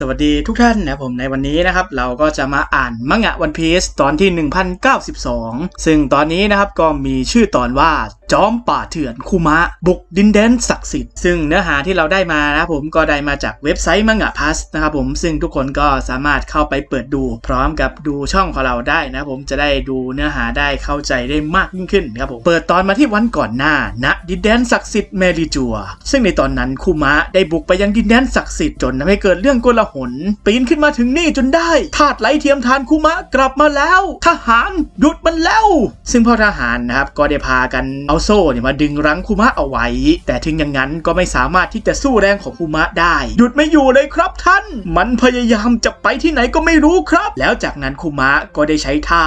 สวัสดีทุกท่านนะผมในวันนี้นะครับเราก็จะมาอ่านมังงะวันพีซตอนที่1092ซึ่งตอนนี้นะครับก็มีชื่อตอนว่าจอมป่าเถื่อนคุมะบุกดินแดนศักดิ์สิทธิ์ซึ่งเนื้อหาที่เราได้มานะครับผมก็ได้มาจากเว็บไซต์มังงะพัสนะครับผมซึ่งทุกคนก็สามารถเข้าไปเปิดดูพร้อมกับดูช่องของเราได้นะผมจะได้ดูเนื้อหาได้เข้าใจได้มากยิ่งขึ้นครับผมเปิดตอนมาที่วันก่อนหน้าณดินแดนศักดิ์สิทธิ์เมริจัวซึ่งในตอนนั้นคุมะได้บุกไปยังดินแดนศักดิ์สิทธิ์จนทำให้เกิดเรื่องโกลาหลปีนขึ้นมาถึงนี่จนได้ธาตุไหลเทียมทานคุมะกลับมาแล้วทหารหยุดมันแล้วซึ่งพ่อทหารนะครับก็ได้พากันเอาโซ่มาดึงรั้งคุมะเอาไว้แต่ถึงอย่างนั้นก็ไม่สามารถที่จะสู้แรงของคุมะได้หยุดไม่อยู่เลยครับท่านมันพยายามจะไปที่ไหนก็ไม่รู้ครับแล้วจากนั้นคุมะก็ได้ใช้ท่า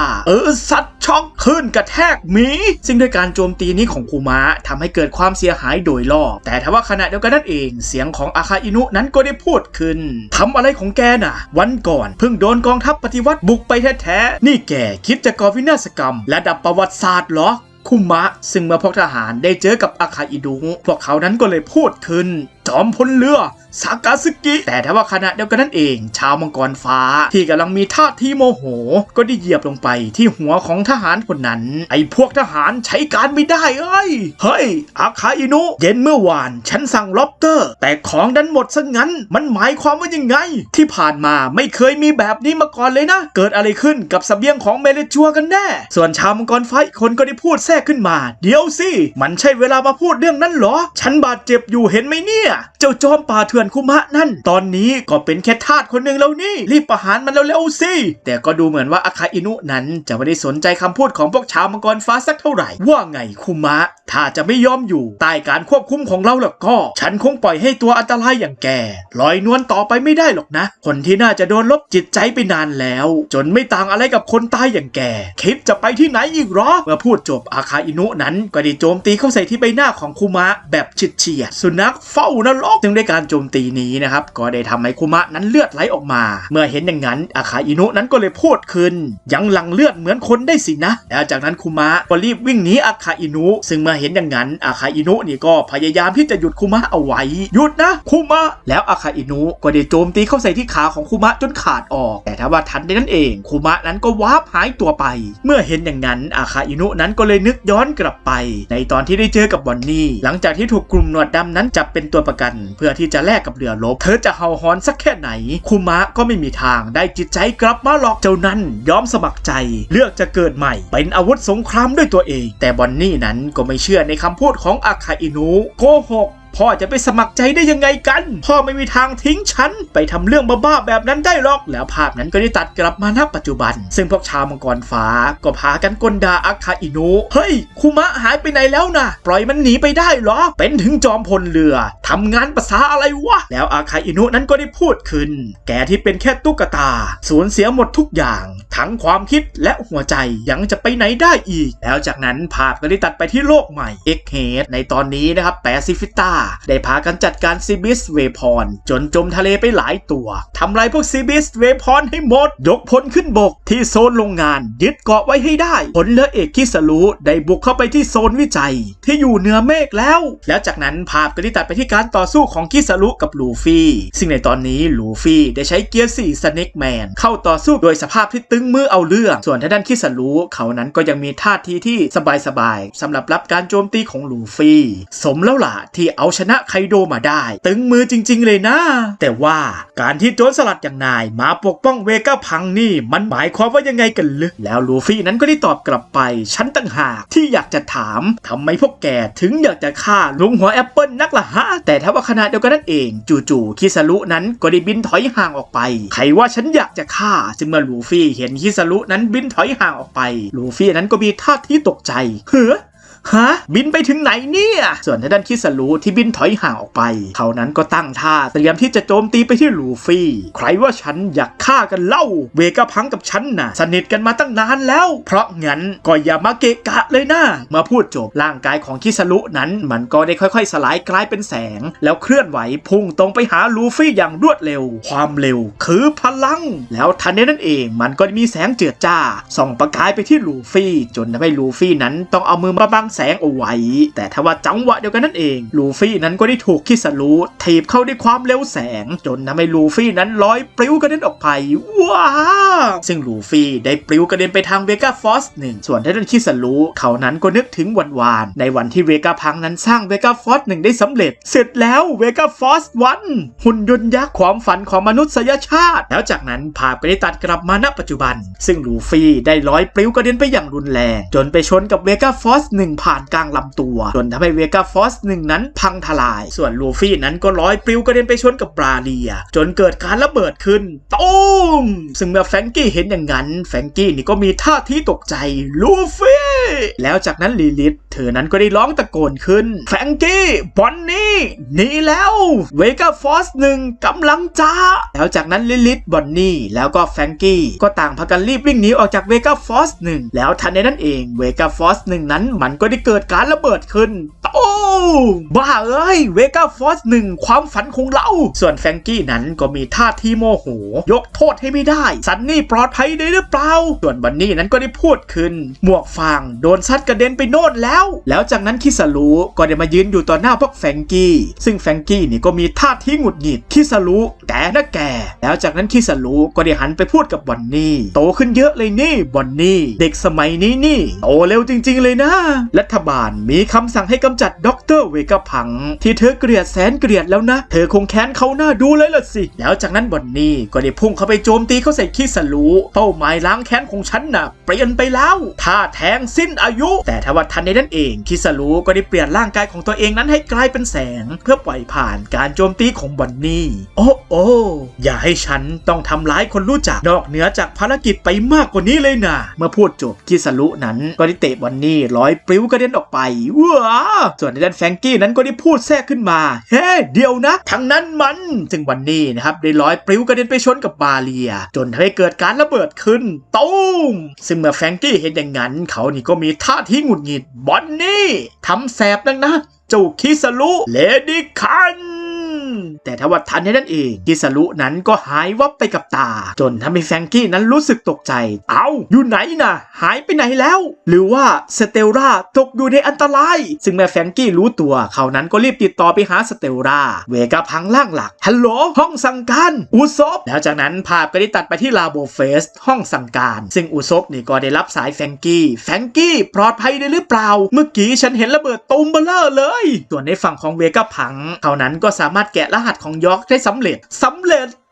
สัตว์ช็อกขึ้นกระแทกหมีซึ่งด้วยการโจมตีนี้ของคุมะทำให้เกิดความเสียหายโดยรอบแต่ทว่าขณะเดียวกันนั่นเองเสียงของอาคาอินุนั้นก็ได้พูดขึ้นทำอะไรของแกน่ะวันก่อนเพิ่งโดนกองทัพปฏิวัติบุกไปแท้ๆนี่แกคิดจะก่อวินาศกรรมระดับประวัติศาสตร์เหรอคุมะซึ่งเมื่อพวกทหารได้เจอกับอาคาอินุพวกเขานั้นก็เลยพูดขึ้นจอมพลเรือซากาสึกิแต่ถ้าว่าขณะเดียวกันนั่นเองชาวมังกรฟ้าที่กำลังมีท่าทีโมโหก็ได้เหยียบลงไปที่หัวของทหารคนนั้นไอ้พวกทหารใช้การไม่ได้เฮ้ยอาคาอินุเย็นเมื่อวานฉันสั่งล็อบเตอร์แต่ของดันหมดซะงั้นมันหมายความว่ายังไงที่ผ่านมาไม่เคยมีแบบนี้มาก่อนเลยนะเกิดอะไรขึ้นกับเสบียงของเมเลจัวกันแน่ส่วนชาวมังกรฟ้าอีกคนก็ได้พูดแทรกขึ้นมาเดี๋ยวสิมันใช่เวลามาพูดเรื่องนั้นเหรอฉันบาดเจ็บอยู่เห็นไหมเนี่ยเจ้าจอมป่าเถื่อนคุมะนั่นตอนนี้ก็เป็นแค่ทาสคนหนึ่งแล้วนี่รีบประหารมันเร็วๆสิแต่ก็ดูเหมือนว่าอาคาอินุนั้นจะไม่ได้สนใจคำพูดของพวกชาวมังกรฟ้าสักเท่าไหร่ว่าไงคุมะถ้าจะไม่ยอมอยู่ใต้การควบคุมของเราแล้วก็ฉันคงปล่อยให้ตัวอันตรายอย่างแกลอยนวลต่อไปไม่ได้หรอกนะคนที่น่าจะโดนลบจิตใจไปนานแล้วจนไม่ต่างอะไรกับคนตายอย่างแกคิดจะไปที่ไหนอีกหรอเมื่อพูดจบอาคาอินุนั้นก็ได้โจมตีเข้าใส่ที่ใบหน้าของคุมะแบบเฉียดสุนัขเฝ้านรกซึ่งในการโจมตีนี้นะครับก็ได้ทำให้คุมะนั้นเลือดไหลออกมาเมื่อเห็นอย่างนั้นอาคาอินุนั้นก็เลยพูดขึ้นยังหลั่งเลือดเหมือนคนได้สินะแล้วจากนั้นคุมะก็รีบวิ่งหนีอาคาอินุซึ่งเมื่อเห็นอย่างนั้นอาคาอินุนี่ก็พยายามที่จะหยุดคุมะเอาไว้หยุดนะคุมะแล้วอาคาอินุก็ได้โจมตีเข้าใส่ที่ขาของคุมะจนขาดออกแต่ถ้าว่าทันใดนั้นเองคุมะนั้นก็วาร์ปหายตัวไปเมื่อเห็นอย่างนั้นอาคาอินุนั้นก็เลยนึกย้อนกลับไปในตอนที่ได้เจอกับบอนนี่หลังจากที่ถูกกลุ่มหนวดดำนั้นจับเป็นตัวประกันเพื่อที่จะแลกกับเรือรบเธอจะเห่าหอนสักแค่ไหนคุมะก็ไม่มีทางได้จิตใจกลับมาหรอกเจ้านั้นยอมสมัครใจเลือกจะเกิดใหม่เป็นอาวุธสงครามด้วยตัวเองแต่บอนนี่นั้นก็ไม่เชื่อในคำพูดของอาคาอินุโกหกพ่อจะไปสมัครใจได้ยังไงกันพ่อไม่มีทางทิ้งฉันไปทำเรื่องบ้าๆแบบนั้นได้หรอกแล้วภาพนั้นก็ได้ตัดกลับมาณปัจจุบันซึ่งพวกชาวมังกรฟ้าก็พากันกลด่าอาคาอินุเฮ้ยคุมะหายไปไหนแล้วนะปล่อยมันหนีไปได้เหรอเป็นถึงจอมพลเรือทำงานภาษาอะไรวะแล้วอาคาอินุนั้นก็ได้พูดขึ้นแกที่เป็นแค่ตุ๊กตาสูญเสียหมดทุกอย่างทั้งความคิดและหัวใจยังจะไปไหนได้อีกแล้วจากนั้นภาพก็ได้ตัดไปที่โลกใหม่เอ็กเฮดในตอนนี้นะครับแปซิฟิต้าได้พากันจัดการซีบิสเวพอนจนจมทะเลไปหลายตัวทำลายพวกซีบิสเวพอนให้หมดยกพลขึ้นบกที่โซนโรงงานยึดเกาะไว้ให้ได้ผลเรือเอกคิสรุได้บุกเข้าไปที่โซนวิจัยที่อยู่เหนือเมฆแล้วจากนั้นภาพก็ได้ตัดไปที่การต่อสู้ของคิสรุกับลูฟี่ซึ่งในตอนนี้ลูฟี่ได้ใช้เกียร์4สเน็กแมนเข้าต่อสู้โดยสภาพที่ตึงมือเอาเรื่องส่วนทางด้านคิสรุเขานั้นก็ยังมีท่าทีที่สบายๆสำหรับรับการโจมตีของลูฟี่สมแล้วล่ะที่เอาชนะไคโดมาได้ตึงมือจริงๆเลยนะแต่ว่าการที่โจรสลัดอย่างนายมาปกป้องเวก้าพังนี่มันหมายความว่ายังไงกันลึกแล้วลูฟี่นั้นก็ได้ตอบกลับไปฉันต่างหากที่อยากจะถามทำไมพวกแกถึงอยากจะฆ่าลุงหัวแอปเปิลนักล่ะฮะแต่ถ้าว่าขณะเดียวกันนั่นเองจู่ๆคิสรุนั้นก็ได้บินถอยห่างออกไปใครว่าฉันอยากจะฆ่าซึ่งเมื่อลูฟี่เห็นคิสรุนั้นบินถอยห่างออกไปลูฟี่นั้นก็มีท่าทีตกใจบินไปถึงไหนเนี่ยส่วนทางด้านคิสรุที่บินถอยห่างออกไปเขานั้นก็ตั้งท่าเตรียมที่จะโจมตีไปที่ลูฟี่ใครว่าฉันอยากฆ่ากันเล่าเวก้าพังกับฉันน่ะสนิทกันมาตั้งนานแล้วเพราะงั้นก็อย่ามาเกะกะเลยนะเมื่อพูดจบร่างกายของคิสรุนั้นมันก็ได้ค่อยๆสลายกลายเป็นแสงแล้วเคลื่อนไหวพุ่งตรงไปหาลูฟี่อย่างรวดเร็วความเร็วคือพลังแล้วทันใดนั้นเองมันก็มีแสงเจือจ้าส่องประกายไปที่ลูฟี่จนทำให้ลูฟี่นั้นต้องเอามือมาบัง แสงเอาไว้แต่ทว่าจังหวะเดียวกันนั่นเองลูฟี่นั้นก็ได้ถูกคิสรุถีบเข้าด้วยความเร็วแสงจนทำให้ลูฟี่นั้นลอยปลิวกระเด็นออกไปว้าซึ่งลูฟี่ได้ปลิวกระเด็นไปทางเวก้าฟอส1ส่วนท่านคิสรุเขานั้นก็นึกถึงวันในวันที่เวก้าพังนั้นสร้างเวก้าฟอส1ได้สำเร็จเสร็จแล้วเวก้าฟอส1หุ่นยนต์ยักษ์ความฝันของมนุษยชาติแล้วจากนั้นภาพก็ได้ตัดกลับมาณปัจจุบันซึ่งลูฟี่ได้ลอยปลิวกระเด็นไปอย่างรุนแรงจนไปชนกับเวก้าฟอส1ผ่านกลางลำตัวจนทำให้เวก้าฟอส1นั้นพังทลายส่วนลูฟี่นั้นก็ลอยปลิวกระเด็นไปชนกับบราเลียจนเกิดการระเบิดขึ้นตูมซึ่งเมื่อแฟรงกี้เห็นอย่างนั้นแฟรงกี้นี่ก็มีท่าทีตกใจลูฟี่แล้วจากนั้นลิลิธเธอนั้นก็ได้ร้องตะโกนขึ้นแฟรงกี้บอนนี่หนีแล้วเวก้าฟอส1กำลังจะแล้วจากนั้นลิลิธบอนนี่แล้วก็แฟรงกี้ก็ต่างพากันรีบวิ่งหนีออกจากเวก้าฟอส1แล้วทันในนั้นเองเวก้าฟอส1นั้นมันก็ได้เกิดการระเบิดขึ้นโอ้บ้าเอ้ยเวก้าฟอส1ความฝันของเราส่วนแฟรงกี้นั้นก็มีท่าทีโมโหยกโทษให้ไม่ได้ซันนี่ปลอดภัยได้หรือเปล่าส่วนบันนี่นั้นก็ได้พูดขึ้นหมวกฟางโดนซัดกระเด็นไปโน่นแล้วจากนั้นคิสรุก็ได้มายืนอยู่ต่อหน้าพวกแฟรงกี้ซึ่งแฟรงกี้นี่ก็มีท่าทีหงุดหงิดคิสรุแกนะแกแล้วจากนั้นคิสรุก็ได้หันไปพูดกับบอนนี่โตขึ้นเยอะเลยนี่บอนนี่เด็กสมัยนี้นี่โตเร็วจริงๆเลยนะรัฐบาลมีคำสั่งให้กำจัดด็อกเตอร์เวก้าพังที่เธอเกลียดแสนเกลียดแล้วนะเธอคงแค้นเขาหน้าดูเลยล่ะสิแล้วจากนั้นบอนนี่ก็ได้พุ่งเข้าไปโจมตีเขาใส่คิสรุเป้าหมายล้างแค้นของฉันน่ะเปลี่ยนไปแล้วท่าแทงสิ้นอายุแต่ทว่าทันในนั้นเองคิสรุก็ได้เปลี่ยนร่างกายของตัวเองนั้นให้กลายเป็นแสงเพื่อปล่อยผ่านการโจมตีของบอนนี่โอ้อย่าให้ฉันต้องทำร้ายคนรู้จักนอกเหนือจากภารกิจไปมากกว่านี้เลยนะเมื่อพูดจบคิสรุนั้นก็ได้เตะบอนนี่ลอยปลิวกระเด็นออกไปว้าส่วนในด้านแฟรงกี้นั้นก็ได้พูดแทรกขึ้นมาเฮ้เดี๋ยวนะทั้งนั้นมันซึ่งบอนนี่นะครับได้ลอยปลิวกระเด็นไปชนกับบาเลียจนทำให้เกิดการระเบิดขึ้นตูมซึ่งเมื่อแฟรงกี้เห็นอย่างนั้นเขานี่ก็มีท่าทีหงุดหงิดบอนนี่ทำแสบนักนะเจ้าคิสรุเลดี้คันแต่ทว่าทันในนั้นเองคิสรุนั้นก็หายวับไปกับตาจนทำให้แฟรงกี้นั้นรู้สึกตกใจอยู่ไหนนะหายไปไหนแล้วหรือว่าสเตลล่าตกอยู่ในอันตรายซึ่งเมื่อแฟรงกี้รู้ตัวเขานั้นก็รีบติดต่อไปหาสเตลล่าเวก้าพังล่างหลักฮัลโหลห้องสั่งการอุซบแล้วจากนั้นภาพก็ได้ตัดไปที่ลาโบเฟสห้องสั่งการซึ่งอุซบนี่ก็ได้รับสายแฟรงกี้ปลอดภัยได้หรือเปล่าเมื่อกี้ฉันเห็นระเบิดตูมเบลอเลยส่วนในฝั่งของเวก้าพังเขานั้นก็สามารถแกะรหัสของยอร์กได้สำเร็จ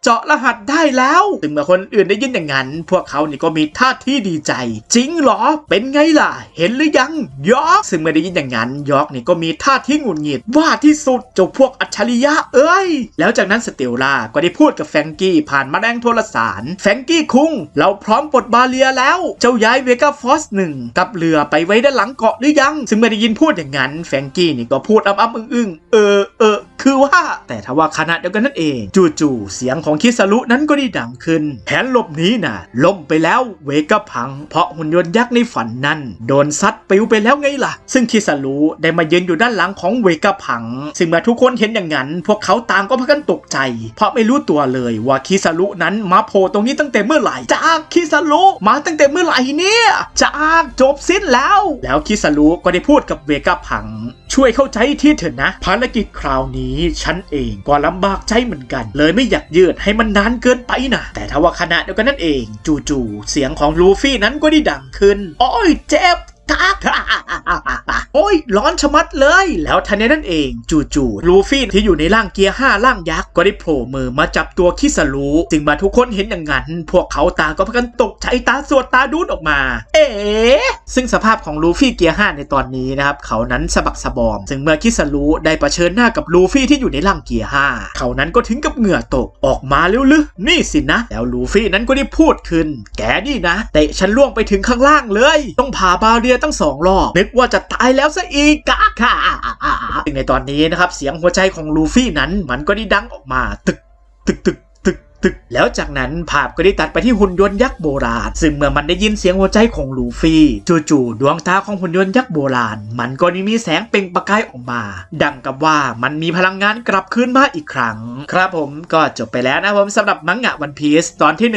เจาะรหัสได้แล้วซึ่งเมื่อคนอื่นได้ยินอย่างนั้นพวกเขานี่ก็มีท่าที่ดีใจจริงเหรอเป็นไงล่ะเห็นหรือยังยอร์กซึ่งเมื่อได้ยินอย่างนั้นยอร์กนี่ก็มีท่าที่หงุดหงิดว่าที่สุดเจ้าพวกอัจฉริยะเอ้ยแล้วจากนั้นสเตลล่าก็ได้พูดกับแฟรงกี้ผ่านแมลงโทรสารแฟรงกี้คุงเราพร้อมปลดบาเลียแล้วเจ้าย้ายเวก้าฟอส1กับเรือไปไว้ด้านหลังเกาะหรือยังซึ่งเมื่อได้ยินพูดอย่างนั้นแฟรงกี้นี่ก็พูดอ้ำอึ้งคือว่าแต่ทว่าขณะเดียวกันนั่นเองจู่ๆเสียงของคิสรุนั้นก็ได้ดังขึ้นแผนหลบหนีน่ะล่มไปแล้วเวก้าพังเพราะหุ่นยนต์ยักษ์ในฝันนั้นโดนซัดปลิวไปแล้วไงล่ะซึ่งคิสรุได้มายืนอยู่ด้านหลังของเวก้าพังซึ่งเมื่อทุกคนเห็นอย่างนั้นพวกเขาต่างก็พากันตกใจเพราะไม่รู้ตัวเลยว่าคิสรุนั้นมาโผล่ตรงนี้ตั้งแต่เมื่อไหร่จากคิสรุมาตั้งแต่เมื่อไหร่เนี่ยจากจบสิ้นแล้วคิสรุก็ได้พูดกับเวก้าพังช่วยเข้าใจที่เถอะนะภารกิจคราวนี้ฉันเองก็ลำบากใจเหมือนกันเลยไม่อยากยืดให้มันนานเกินไปนะแต่ทว่าขณะเดียวกันนั่นเองจู่ๆเสียงของลูฟี่นั้นก็ได้ดังขึ้นโอ้ยเจ็บโอ้ยร้อนชะมัดเลยแล้วทันใดนั้นเองจู่ๆลูฟี่ที่อยู่ในร่างเกียร์5ร่างยักษ์ก็ได้โผล่มือมาจับตัวคิสรุซึ่งมาทุกคนเห็นอย่างนั้นพวกเขาต่างก็พากันตกใจตาสวดตาดูดออกมาซึ่งสภาพของลูฟี่เกียร์5ในตอนนี้นะครับเขานั้นสะบักสะบอมซึ่งเมื่อคิสรุได้เผชิญหน้ากับลูฟี่ที่อยู่ในร่างเกียร์5เขานั้นก็ถึงกับเหงื่อตกออกมาเร็วลึนี่สินะแล้วลูฟี่นั้นก็ได้พูดขึ้นแกนี่นะเตะฉันล่วงไปถึงข้างล่างเลยต้องผ่าบาเรียตั้ง2 รอบนึกว่าจะตายแล้วซะอีกกะค่ะซึ่งในตอนนี้นะครับเสียงหัวใจของลูฟี่นั้นมันก็ได้ดังออกมาตึก ตึกแล้วจากนั้นภาพก็ได้ตัดไปที่หุ่นยนต์ยักษ์โบราณซึ่งเมื่อมันได้ยินเสียงหัวใจของลูฟี่จู่ๆดวงตาของหุ่นยนต์ยักษ์โบราณมันก็ได้มีแสงเปล่งประกายออกมาดังกับว่ามันมีพลังงานกลับคืนมาอีกครั้งครับผมก็จบไปแล้วนะผมสำหรับมังงะวันพีซตอนที่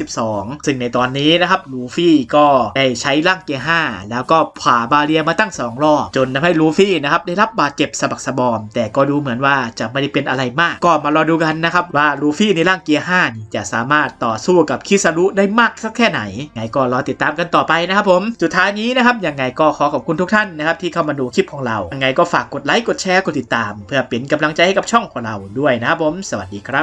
1092 ซึ่งในตอนนี้นะครับลูฟี่ก็ได้ใช้ร่างเกียร์ 5แล้วก็ผ่าบาเรียมาตั้ง2 รอบจนทำให้ลูฟี่นะครับได้รับบาดเจ็บสะบักสะบอมแต่ก็ดูเหมือนว่าจะไม่ได้เป็นอะไรมากก็มารอดูกันนะครับว่าลูฟี่ในร่างเกียร์ 5นี่จะสามารถต่อสู้กับคิซารุได้มากสักแค่ไหนไงก็รอติดตามกันต่อไปนะครับผมสุดท้ายนี้นะครับยังไงก็ขอขอบคุณทุกท่านนะครับที่เข้ามาดูคลิปของเรายังไงก็ฝากกดไลค์กดแชร์กดติดตามเพื่อเป็นกำลังใจให้กับช่องของเราด้วยนะครับผมสวัสดีครับ